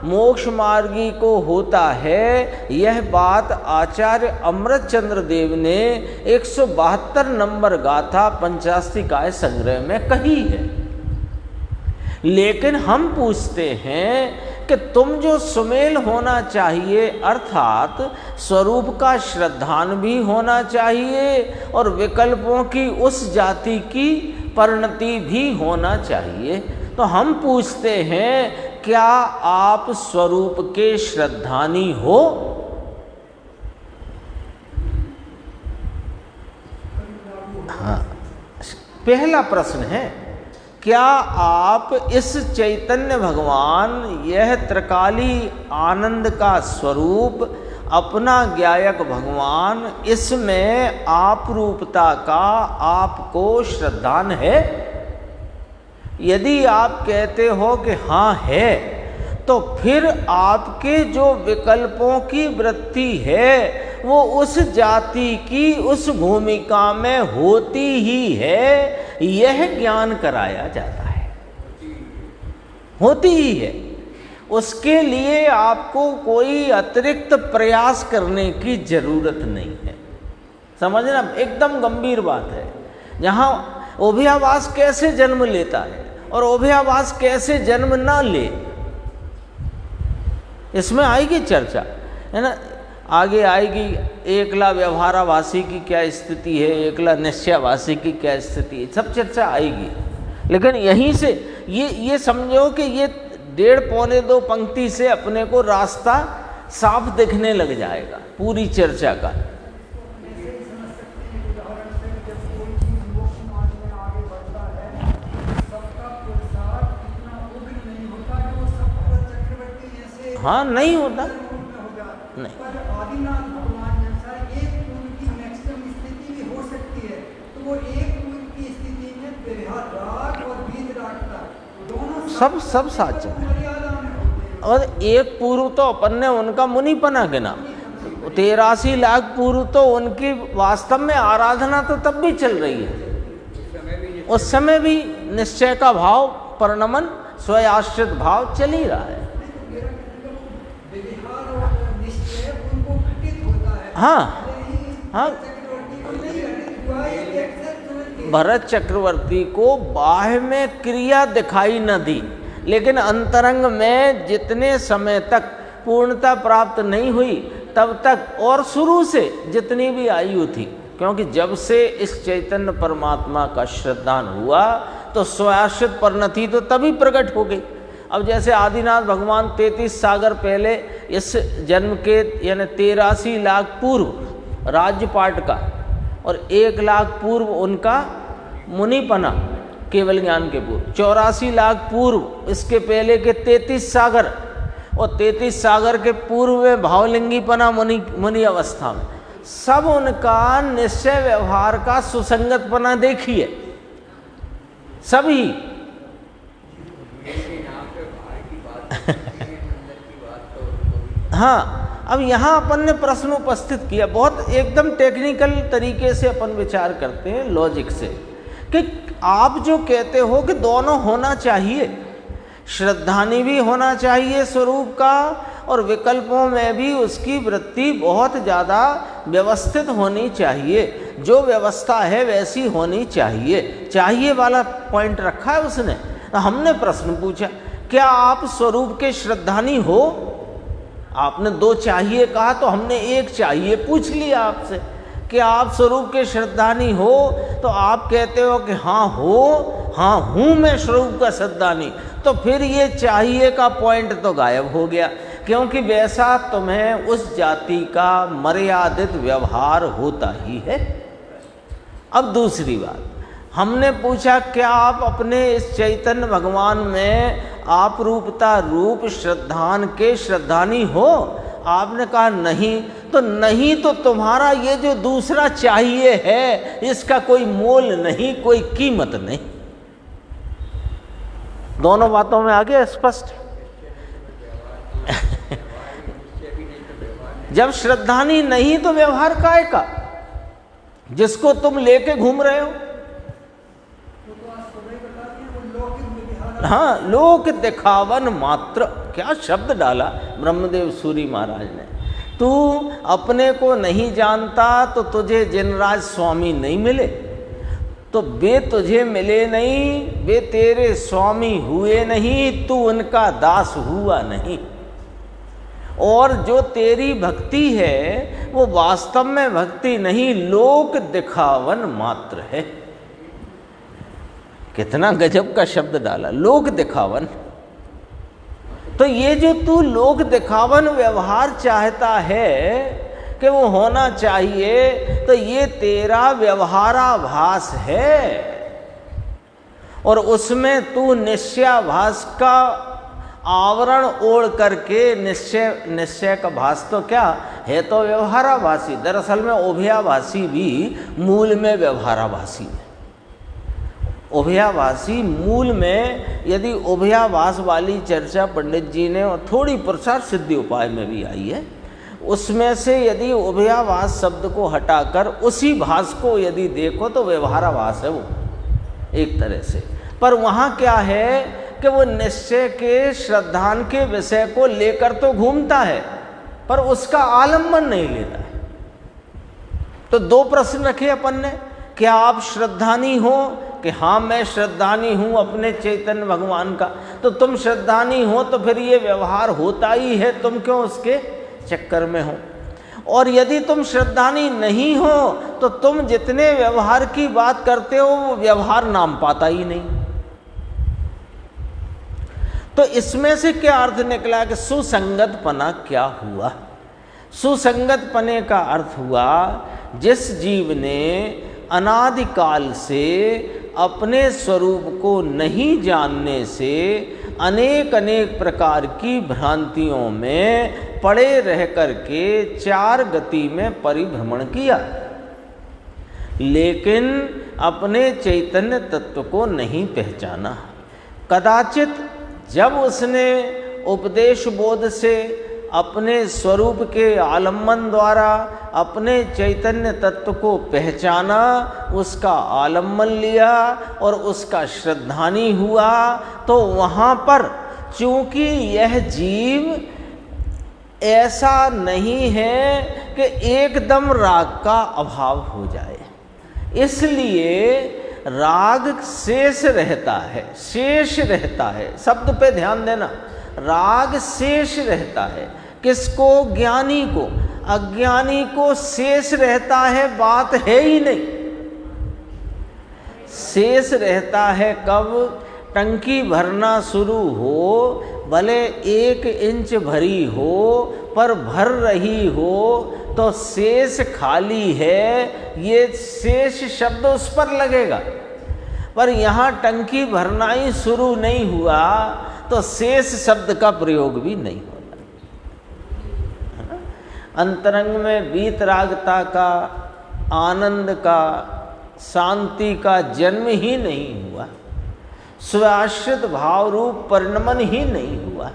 [SPEAKER 1] मोक्ष मार्गी को होता है। यह बात आचार्य अमृतचंद्र देव ने 172 नंबर गाथा पंचास्तिकाय संग्रह में कही है। लेकिन हम पूछते हैं कि तुम जो सुमेल होना चाहिए, अर्थात स्वरूप का श्रद्धान भी होना चाहिए और विकल्पों की उस जाति की परिणति भी होना चाहिए, तो हम पूछते हैं क्या आप स्वरूप के श्रद्धानी हो? हाँ, पहला प्रश्न है, क्या आप इस चैतन्य भगवान, यह त्रिकाली आनंद का स्वरूप, अपना ज्ञायक भगवान, इसमें आप रूपता का आपको श्रद्धान है? यदि आप कहते हो कि हाँ है, तो फिर आपके जो विकल्पों की वृत्ति है वो उस जाति की उस भूमिका में होती ही है, यह ज्ञान कराया जाता है, होती ही है। उसके लिए आपको कोई अतिरिक्त प्रयास करने की जरूरत नहीं है। समझना, एकदम गंभीर बात है। जहाँ उभयाभास कैसे जन्म लेता है और उभयाभास कैसे जन्म ना ले, इसमें आएगी चर्चा, है ना, आगे आएगी। एकला व्यवहाराभासी की क्या स्थिति है, एकला निश्चयाभासी की क्या स्थिति है, सब चर्चा आएगी। लेकिन यहीं से ये समझो कि ये 1.5-2 पंक्ति से अपने को रास्ता साफ दिखने लग जाएगा पूरी चर्चा का। हाँ, नहीं होता, नहीं।
[SPEAKER 2] आदिनाथ भगवान जैसा एक पुरुष की मैक्सिमम स्थिति भी हो सकती है, तो वो एक पुरुष की स्थिति में व्यवहार राग और बीज रागता दोनों
[SPEAKER 1] सब साच है। और एक पूर्व तो अपन ने उनका मुनिपना गिना, 83 लाख पूर्व तो उनकी वास्तव में आराधना तो तब भी चल रही है, उस समय भी निश्चय का भाव, परिणमन, स्वयाश्रित भाव चल ही रहा है। हाँ हाँ, भरत चक्रवर्ती को बाह्य में क्रिया दिखाई न दी, लेकिन अंतरंग में जितने समय तक पूर्णता प्राप्त नहीं हुई तब तक, और शुरू से जितनी भी आयु थी, क्योंकि जब से इस चैतन्य परमात्मा का श्रद्धान हुआ तो स्वयाश्रित परिणति तो तभी प्रकट हो गई। अब जैसे आदिनाथ भगवान 33 सागर पहले इस जन्म के यानी 83 लाख पूर्व राज्यपाट का और 1 लाख पूर्व उनका मुनिपना केवल ज्ञान के पूर्व, 84 लाख पूर्व इसके पहले के 33 सागर, और 33 सागर के पूर्व में भावलिंगीपना मुनि अवस्था में, सब उनका निश्चय व्यवहार का सुसंगतपना देखिए सभी। हाँ, अब यहाँ अपन ने प्रश्न उपस्थित किया, बहुत एकदम टेक्निकल तरीके से अपन विचार करते हैं लॉजिक से, कि आप जो कहते हो कि दोनों होना चाहिए, श्रद्धानी भी होना चाहिए स्वरूप का, और विकल्पों में भी उसकी वृत्ति बहुत ज़्यादा व्यवस्थित होनी चाहिए, जो व्यवस्था है वैसी होनी चाहिए वाला पॉइंट रखा है उसने। तो हमने प्रश्न पूछा, क्या आप स्वरूप के श्रद्धानी हो? आपने 2 चाहिए कहा, तो हमने 1 चाहिए पूछ लिया आपसे कि आप स्वरूप के श्रद्धानी हो, तो आप कहते हो कि हाँ हो, हाँ हूँ मैं स्वरूप का श्रद्धानी, तो फिर ये चाहिए का पॉइंट तो गायब हो गया, क्योंकि वैसा तुम्हें उस जाति का मर्यादित व्यवहार होता ही है। अब दूसरी बात, हमने पूछा क्या आप अपने इस चैतन्य भगवान में आप रूपता रूप श्रद्धान के श्रद्धानी हो? आपने कहा नहीं। तो नहीं तो तुम्हारा ये जो दूसरा चाहिए है इसका कोई मोल नहीं, कोई कीमत नहीं। दोनों बातों में आ गया स्पष्ट। जब श्रद्धानी नहीं तो व्यवहार काय का, जिसको तुम लेके घूम रहे हो? हाँ, लोक दिखावन मात्र, क्या शब्द डाला ब्रह्मदेव सूरी महाराज ने। तू अपने को नहीं जानता तो तुझे जिनराज स्वामी नहीं मिले, तो वे तुझे मिले नहीं, वे तेरे स्वामी हुए नहीं, तू उनका दास हुआ नहीं। और जो तेरी भक्ति है वो वास्तव में भक्ति नहीं, लोक दिखावन मात्र है। कितना गजब का शब्द डाला, लोक दिखावन। तो ये जो तू लोक दिखावन व्यवहार चाहता है कि वो होना चाहिए, तो ये तेरा व्यवहाराभास है, और उसमें तू निश्चयाभास का आवरण ओढ़ करके, निश्चय का भास तो क्या, है तो व्यवहाराभासी। दरअसल में उभयाभासी भी मूल में व्यवहाराभासी है। उभयाभासी मूल में, यदि उभयाभास वाली चर्चा पंडित जी ने और थोड़ी प्रसार सिद्धि उपाय में भी आई है, उसमें से यदि उभयाभास शब्द को हटाकर उसी भास को यदि देखो तो व्यवहाराभास है वो एक तरह से। पर वहाँ क्या है कि वो निश्चय के श्रद्धान के विषय को लेकर तो घूमता है पर उसका आलम्बन नहीं लेता है। तो दो प्रश्न रखे अपन ने, क्या आप श्रद्धानी हो कि हाँ मैं श्रद्धानी हूँ अपने चैतन्य भगवान का, तो तुम श्रद्धानी हो तो फिर ये व्यवहार होता ही है, तुम क्यों उसके चक्कर में हो। और यदि तुम श्रद्धानी नहीं हो तो तुम जितने व्यवहार की बात करते हो वो व्यवहार नाम पाता ही नहीं। तो इसमें से क्या अर्थ निकला कि सुसंगतपना क्या हुआ। सुसंगतपने का अर्थ हुआ जिस जीव ने अनादिकाल से अपने स्वरूप को नहीं जानने से अनेक अनेक प्रकार की भ्रांतियों में पड़े रह करके चार गति में परिभ्रमण किया, लेकिन अपने चैतन्य तत्व को नहीं पहचाना। कदाचित जब उसने उपदेश बोध से अपने स्वरूप के आलम्बन द्वारा अपने चैतन्य तत्व को पहचाना, उसका आलम्बन लिया और उसका श्रद्धानी हुआ, तो वहाँ पर चूँकि यह जीव ऐसा नहीं है कि एकदम राग का अभाव हो जाए, इसलिए राग शेष रहता है। शेष रहता है शब्द पे ध्यान देना, राग शेष रहता है। किसको? ज्ञानी को। अज्ञानी को शेष रहता है, बात है ही नहीं। शेष रहता है कब? टंकी भरना शुरू हो, भले 1 इंच भरी हो पर भर रही हो तो शेष खाली है, ये शेष शब्द उस पर लगेगा। पर यहाँ टंकी भरना ही शुरू नहीं हुआ तो शेष शब्द का प्रयोग भी नहीं होता। अंतरंग में वीतरागता का, आनंद का, शांति का जन्म ही नहीं हुआ, स्वाश्रित भाव रूप परिणमन ही नहीं हुआ।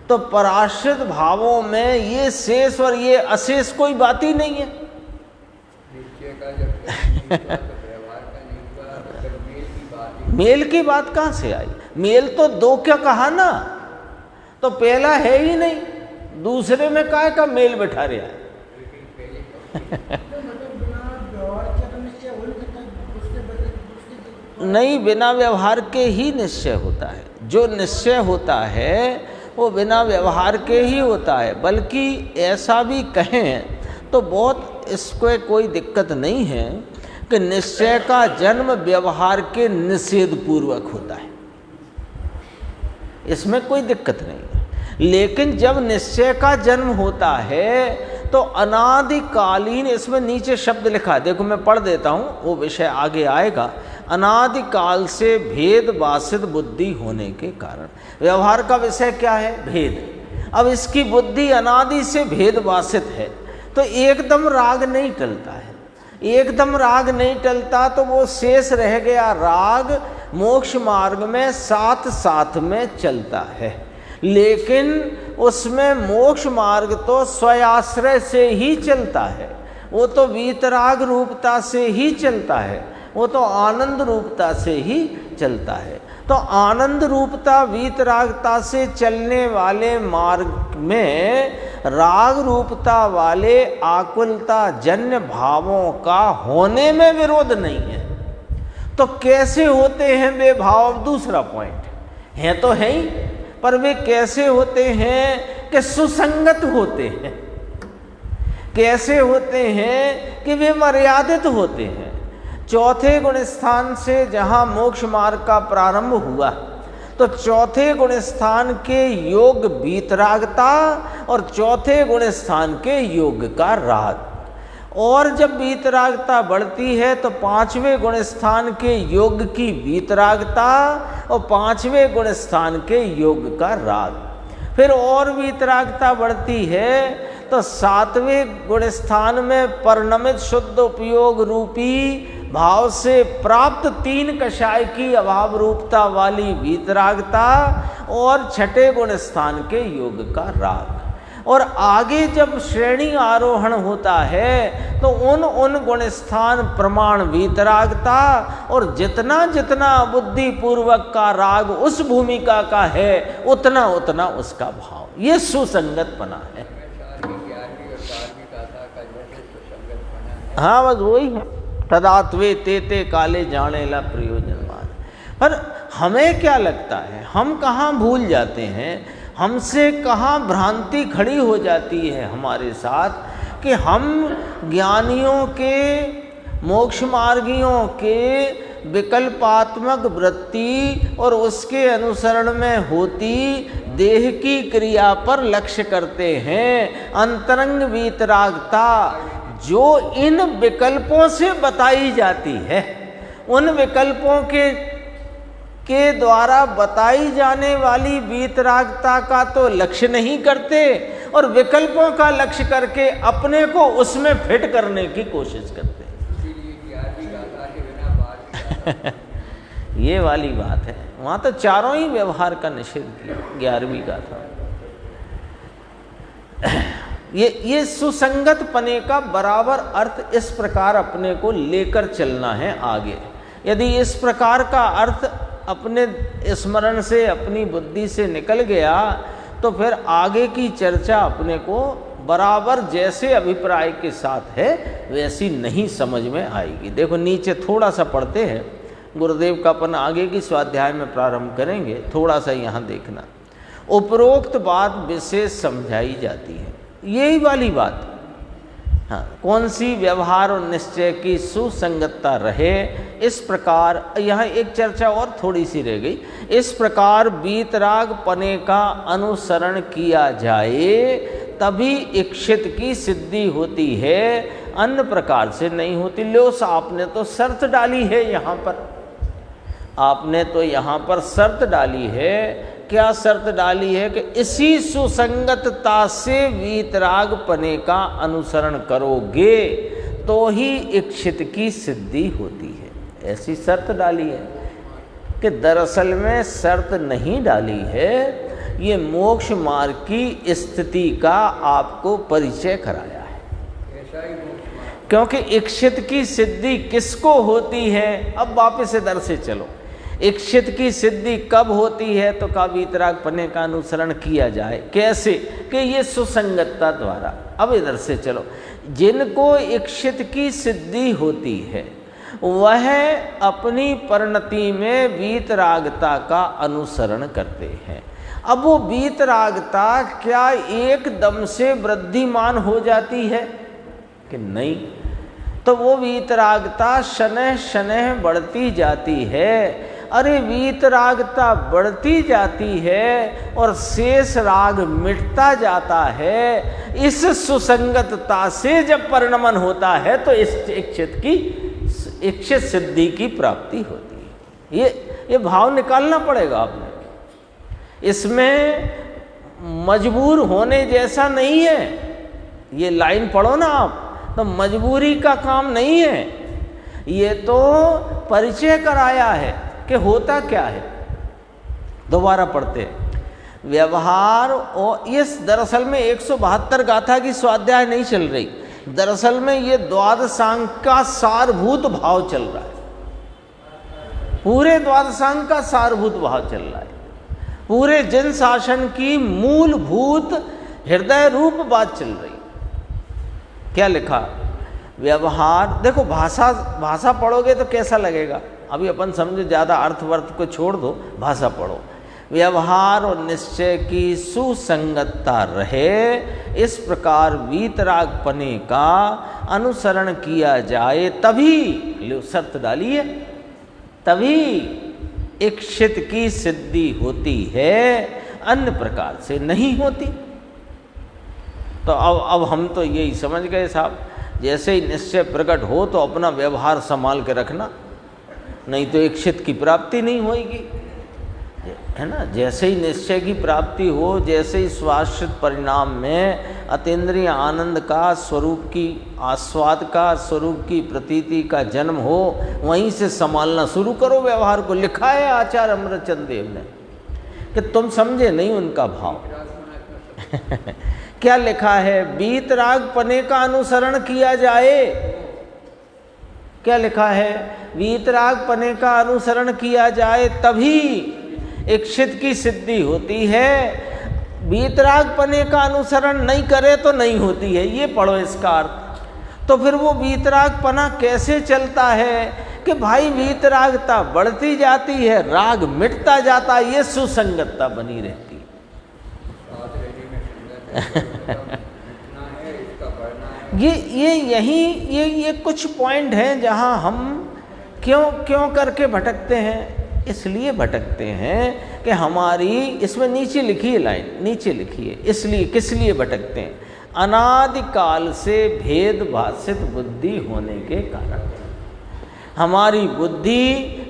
[SPEAKER 1] तो पराश्रित भावों में ये शेष और ये अशेष कोई बात ही नहीं है। मेल की बात कहाँ से आई? मेल तो दो क्या कहा ना, तो पहला है ही नहीं, दूसरे में काय का मेल बैठा रहा है। नहीं, बिना व्यवहार के ही निश्चय होता है। जो निश्चय होता है वो बिना व्यवहार के ही होता है। बल्कि ऐसा भी कहें तो बहुत इसको कोई दिक्कत नहीं है कि निश्चय का जन्म व्यवहार के निषेध पूर्वक होता है, इसमें कोई दिक्कत नहीं है। लेकिन जब निश्चय का जन्म होता है तो अनादिकालीन, इसमें नीचे शब्द लिखा है, देखो मैं पढ़ देता हूँ, वो विषय आगे आएगा। अनादिकाल से भेद वासित बुद्धि होने के कारण, व्यवहार का विषय क्या है? भेद। अब इसकी बुद्धि अनादि से भेद वासित है तो एकदम राग नहीं टलता है। एकदम राग नहीं टलता तो वो शेष रह गया राग, मोक्ष मार्ग में साथ साथ में चलता है। लेकिन उसमें मोक्ष मार्ग तो स्वयाश्रय से ही चलता है, वो तो वीतराग रूपता से ही चलता है, वो तो आनंद रूपता से ही चलता है। तो आनंद रूपता वीतरागता से चलने वाले मार्ग में राग रूपता वाले आकुलता जन्य भावों का होने में विरोध नहीं है। तो कैसे होते हैं वे भाव? दूसरा पॉइंट है तो है ही, पर वे कैसे होते हैं कि सुसंगत होते हैं। कैसे होते हैं कि वे मर्यादित होते हैं। चौथे गुण स्थान से जहाँ मोक्ष मार्ग का प्रारंभ हुआ तो चौथे गुण स्थान के योग वीतरागता और चौथे गुण स्थान के योग का राग, और जब वीतरागता बढ़ती है तो पांचवें गुण स्थान के योग की वीतरागता और पांचवें गुण स्थान के योग का राग, फिर और वीतरागता बढ़ती है तो सातवें गुण स्थान में परिणमित शुद्ध उपयोग रूपी भाव से प्राप्त 3 कषाय की अभाव रूपता वाली वीतरागता और छठे गुण स्थान के योग का राग। और आगे जब श्रेणी आरोहण होता है तो उन गुण स्थान प्रमाण वीतरागता और जितना जितना बुद्धि पूर्वक का राग उस भूमिका का है उतना उतना उसका भाव, ये सुसंगतपना है। हाँ बस वही है, तदात्वे ते काले जाने ला प्रयोजनवान। पर हमें क्या लगता है, हम कहाँ भूल जाते हैं, हमसे कहाँ भ्रांति खड़ी हो जाती है हमारे साथ कि हम ज्ञानियों के मोक्ष मार्गियों के विकल्पात्मक वृत्ति और उसके अनुसरण में होती देह की क्रिया पर लक्ष्य करते हैं। अंतरंग वीतरागता जो इन विकल्पों से बताई जाती है, उन विकल्पों के द्वारा बताई जाने वाली वीतरागता का तो लक्ष्य नहीं करते और विकल्पों का लक्ष्य करके अपने को उसमें फिट करने की कोशिश करते हैं। ये वाली बात है, वहाँ तो चारों ही व्यवहार का निषेध किया 11वीं गाथा। ये सुसंगत पने का बराबर अर्थ इस प्रकार अपने को लेकर चलना है आगे। यदि इस प्रकार का अर्थ अपने स्मरण से अपनी बुद्धि से निकल गया तो फिर आगे की चर्चा अपने को बराबर जैसे अभिप्राय के साथ है वैसी नहीं समझ में आएगी। देखो नीचे थोड़ा सा पढ़ते हैं, गुरुदेव का अपन आगे की स्वाध्याय में प्रारंभ करेंगे, थोड़ा सा यहाँ देखना। उपरोक्त बात विशेष समझाई जाती है, यही वाली बात। हाँ, कौन सी व्यवहार और निश्चय की सुसंगतता रहे, इस प्रकार यहाँ एक चर्चा और थोड़ी सी रह गई। इस प्रकार वीतराग पने का अनुसरण किया जाए तभी इच्छित की सिद्धि होती है, अन्य प्रकार से नहीं होती। लो आपने तो शर्त डाली है यहाँ पर, आपने तो यहाँ पर शर्त डाली है। क्या शर्त डाली है कि इसी सुसंगतता से वीतराग पने का अनुसरण करोगे तो ही इच्छित की सिद्धि होती है, ऐसी शर्त डाली है। कि दरअसल में शर्त नहीं डाली है, ये मोक्ष मार्ग की स्थिति का आपको परिचय कराया है। क्योंकि इच्छित की सिद्धि किसको होती है, अब वापस इधर से चलो। इच्छित की सिद्धि कब होती है तो का वीतराग पने का अनुसरण किया जाए, कैसे कि ये सुसंगतता द्वारा। अब इधर से चलो, जिनको इच्छित की सिद्धि होती है वह अपनी परिणति में वीतरागता का अनुसरण करते हैं। अब वो वीतरागता क्या एकदम से वृद्धिमान हो जाती है कि नहीं, तो वो वीतरागता शनैः शनैः बढ़ती जाती है। अरे वीतरागता बढ़ती जाती है और शेष राग मिटता जाता है। इस सुसंगतता से जब परिणमन होता है तो इस इच्छित सिद्धि की प्राप्ति होती है। ये भाव निकालना पड़ेगा आपने, इसमें मजबूर होने जैसा नहीं है। ये लाइन पढ़ो ना आप, तो मजबूरी का काम नहीं है, ये तो परिचय कराया है कि होता क्या है। दोबारा पढ़ते हैं। व्यवहार और इस दरअसल में 172 गाथा की स्वाध्याय नहीं चल रही, दरअसल में ये द्वादशांग का सारभूत भाव चल रहा है। पूरे द्वादशांग का सारभूत भाव चल रहा है, पूरे जिन शासन की मूलभूत हृदय रूप बात चल रही। क्या लिखा? व्यवहार। देखो भाषा पढ़ोगे तो कैसा लगेगा, अभी अपन समझो, ज़्यादा अर्थ वर्थ को छोड़ दो, भाषा पढ़ो। व्यवहार और निश्चय की सुसंगतता रहे, इस प्रकार वीतराग पने का अनुसरण किया जाए तभी, शर्त डाली है, तभी इच्छित की सिद्धि होती है, अन्य प्रकार से नहीं होती। तो अब हम तो यही समझ गए साहब, जैसे ही निश्चय प्रकट हो तो अपना व्यवहार संभाल के रखना, नहीं तो इच्छित की प्राप्ति नहीं होगी। है ना। जैसे ही निश्चय की प्राप्ति हो, जैसे ही स्वाश्रित परिणाम में अतीन्द्रिय आनंद का, स्वरूप की आस्वाद का, स्वरूप की प्रतीति का जन्म हो, वहीं से संभालना शुरू करो व्यवहार को। लिखा है आचार्य अमृतचंद देव ने, कि तुम समझे नहीं उनका भाव। क्या लिखा है? वीतराग पने का अनुसरण किया जाए। क्या लिखा है? वीतराग पने का अनुसरण किया जाए तभी इच्छित की सिद्धि होती है। वीतराग पने का अनुसरण नहीं करे तो नहीं होती है, ये पढ़ो इसका अर्थ। तो फिर वो वीतराग पना कैसे चलता है कि भाई वीतरागता बढ़ती जाती है, राग मिटता जाता है, ये सुसंगतता बनी रहती है। ये कुछ पॉइंट हैं जहां हम क्यों करके भटकते हैं। इसलिए भटकते हैं कि हमारी, इसमें नीचे लिखी है लाइन, नीचे लिखी है, इसलिए किस लिए भटकते हैं? अनादिकाल से भेद भाषित बुद्धि होने के कारण। हमारी बुद्धि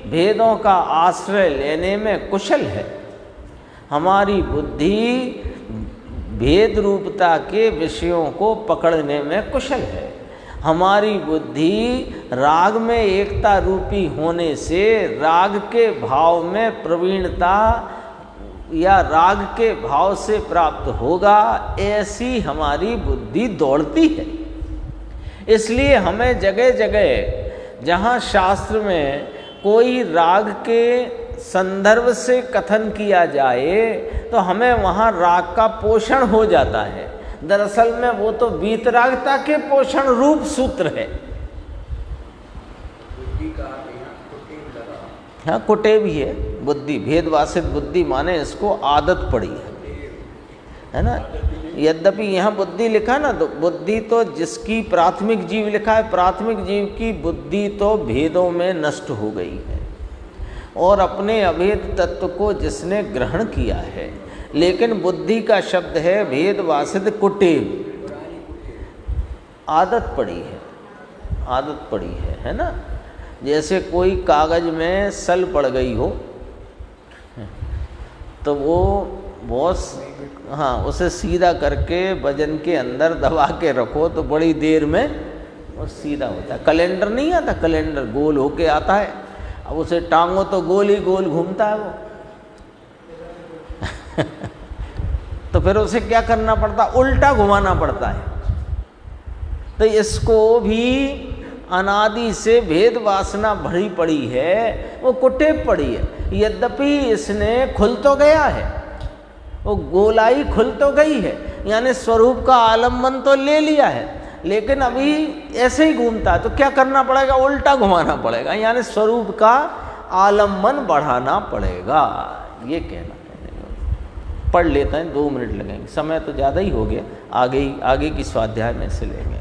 [SPEAKER 1] भेदों का आश्रय लेने में कुशल है। हमारी बुद्धि भेद रूपता के विषयों को पकड़ने में कुशल है। हमारी बुद्धि राग में एकता रूपी होने से राग के भाव में प्रवीणता या राग के भाव से प्राप्त होगा, ऐसी हमारी बुद्धि दौड़ती है। इसलिए हमें जगह जगह जहाँ शास्त्र में कोई राग के संदर्भ से कथन किया जाए तो हमें वहाँ राग का पोषण हो जाता है। दरअसल में वो तो वीतरागता के पोषण रूप सूत्र है। हाँ, कुटेव ही है बुद्धि, भेदवासित बुद्धि माने इसको आदत पड़ी है ना। यद्यपि यहाँ बुद्धि लिखा ना, तो बुद्धि तो जिसकी प्राथमिक जीव लिखा है, प्राथमिक जीव की बुद्धि तो भेदों में नष्ट हो गई है और अपने अभेद तत्व को जिसने ग्रहण किया है। लेकिन बुद्धि का शब्द है भेद वासित कुटेव, आदत पड़ी है, आदत पड़ी है ना। जैसे कोई कागज में सल पड़ गई हो तो वो बहुत, हाँ, उसे सीधा करके वजन के अंदर दबा के रखो तो बड़ी देर में वो सीधा होता है। कैलेंडर नहीं आता, कैलेंडर गोल होके आता है, अब उसे टांगो तो गोल ही गोल घूमता है वो। तो फिर उसे क्या करना पड़ता? उल्टा घुमाना पड़ता है। तो इसको भी अनादि से भेद वासना भरी पड़ी है, वो कुटेव पड़ी है। यद्यपि इसने खुल तो गया है, वो गोलाई खुल तो गई है, यानी स्वरूप का आलम्बन तो ले लिया है, लेकिन अभी ऐसे ही घूमता है। तो क्या करना पड़ेगा? उल्टा घुमाना पड़ेगा, यानी स्वरूप का आलम्बन बढ़ाना पड़ेगा। ये कहना है। पढ़ लेते हैं, 2 मिनट लगेंगे, समय तो ज़्यादा ही हो गया, आगे की स्वाध्याय में से लेंगे।